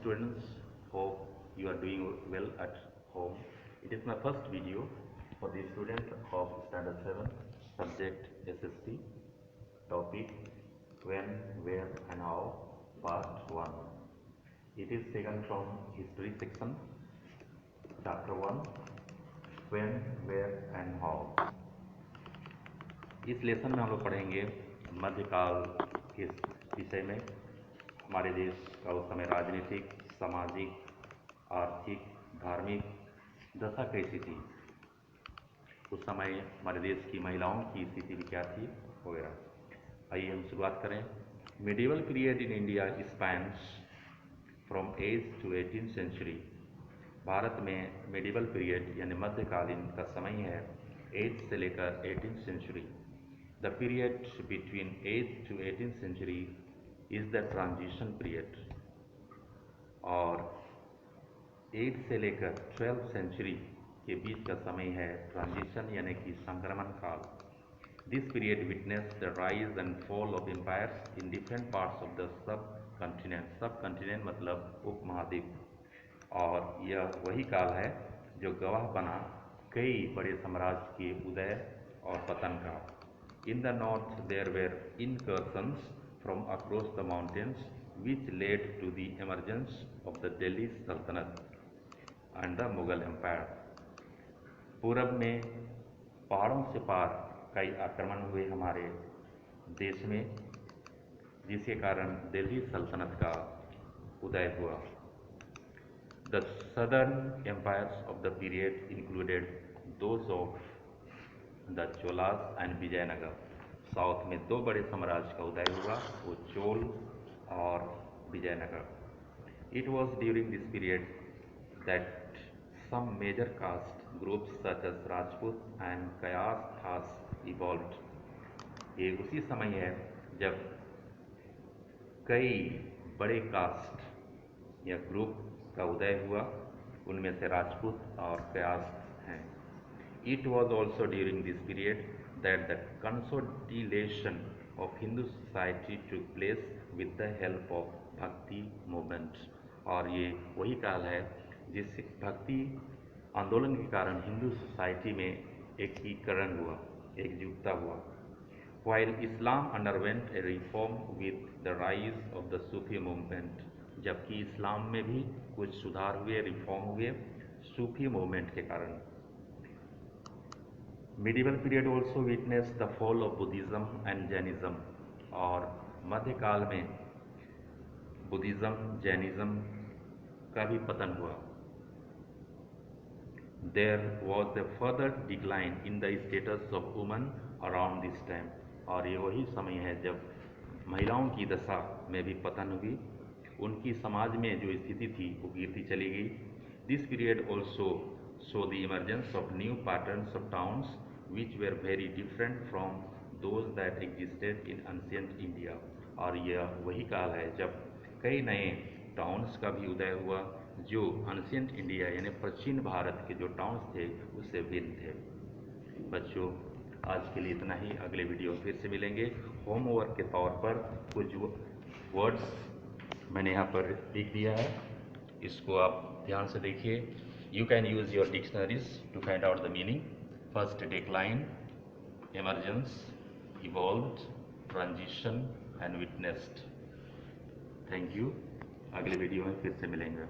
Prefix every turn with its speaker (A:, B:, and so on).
A: students, hope you are doing well at home. It is my first video for the student of Standard 7, subject SST, topic when, where and how, part 1. It is taken from history section, chapter 1, when, where and how. इस lesson में हम लोग पढ़ेंगे मध्यकाल के विषय में। हमारे देश का उस समय राजनीतिक, सामाजिक, आर्थिक, धार्मिक दशा कैसी थी, उस समय हमारे देश की महिलाओं की स्थिति भी क्या थी वगैरह। आइए हम शुरुआत करें। Medieval period in India spans from 8th to 18th century. Bharat में मिडिवल पीरियड यानी मध्यकालीन का समय है 8th से लेकर 18th century. The period between 8th to 18th century is the transition period, और 8 से लेकर 12th सेंचुरी के बीच का समय है ट्रांजिशन यानी कि संक्रमण काल। This period witness the rise and fall of empires in different parts of the subcontinent. Subcontinent मतलब उपमहाद्वीप, और यह वही काल है जो गवाह बना कई बड़े साम्राज्य के उदय और पतन का। In the north there were incursions from across the mountains which led to the emergence of the Delhi Sultanate and the Mughal Empire. पूरब में पहाड़ों से पार कई आक्रमण हुए हमारे देश में, जिसके कारण दिल्ली सल्तनत का उदय हुआ। The southern empires of the period included those of the Cholas and Vijayanagar. South में दो बड़े साम्राज्य का उदय हुआ, वो चोल और Vijayanagar. It was during this period that some major caste groups such as Rajput and Kayasthas evolved. ये उसी समय है जब कई बड़े कास्ट या ग्रुप का उदय हुआ, उनमें से राजपूत और कयास्थ हैं। It was also during this period that the consolidation of Hindu society took place with the help of भक्ति movement। और ये वही काल है जिससे भक्ति आंदोलन के कारण हिंदू सोसाइटी में एकीकरण हुआ, एकजुटता हुआ। While Islam underwent a reform with the rise of the Sufi movement, जबकि इस्लाम में भी कुछ सुधार हुए, रिफॉर्म हुए सूफी मूवमेंट के कारण। Medieval period also witness the fall of Buddhism and Jainism, और मध्यकाल में बुद्धिज़्म, जैनिज़्म का भी पतन हुआ। There was a further decline in the status of woman around this time, और ये वही समय है जब महिलाओं की दशा में भी पतन हुई, उनकी समाज में जो स्थिति थी वो गिरती चली गई। This period also so the emergence of new patterns of towns which were very different from those that existed in ancient India। और यह वही काल है जब कई नए टाउन्स का भी उदय हुआ जो एंशिएंट इंडिया यानी प्राचीन भारत के जो टाउन्स थे उससे भिन्न थे। बच्चों, आज के लिए इतना ही। अगले वीडियो में फिर से मिलेंगे। होमवर्क के तौर पर कुछ वर्ड्स मैंने यहाँ पर लिख दिया है, इसको आप ध्यान से देखिए। You can use your dictionaries to find out the meaning. First, decline, emergence, evolved, transition and witnessed। Thank you. अगले वीडियो में फिर से मिलेंगे।